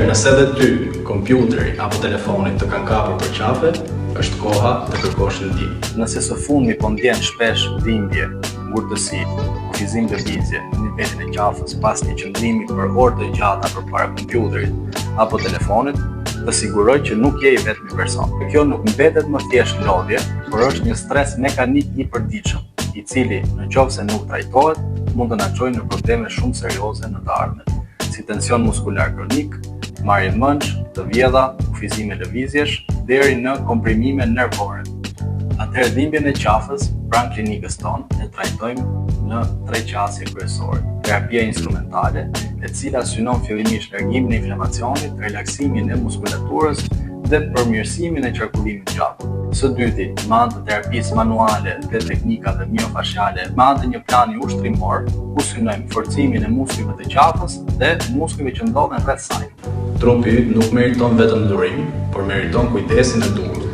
Nëse dhe ty, kompjuteri apo telefonit të kanë kapur për qafe, është koha të kërkosh ndihmë. Nëse së fundmi po ndjen shpesh dhimbje, ngurtësi, kufizim lëvizje në nivelin e qafës pas një qëndrimi për orë të gjata përpara kompjuterit apo telefonit, të siguroj që nuk je i vetmi person. Kjo nuk mbetet më thjesht lodhje, por është një stres mekanik i përditshëm, i cili nëse nuk trajtohet, mund të na çojë në probleme shumë serioze në të ardhmen, si tension muskular kronik, marrje mënsh, të vjedha, kufizime lëvizjesh, deri në komprimime nervore. Atëherë dhimbjen e qafës pranë klinikës tonë e trajtojmë në 3 qasje kryesore. Terapia instrumentale, e cila synon fillimisht largimin e inflamacionit, relaksimin e muskulaturës dhe përmirësimin e qarkullimit gjallë. Së dyti, me anë të terapisë manuale dhe teknikave miofasciale, me anë të një plani ushtrimor, ku synojmë forcimin e muskujve të qafës dhe muskujve që ndodhen rreth saj. Trupi nuk meriton vetëm durim, por meriton kujdesin e duhur.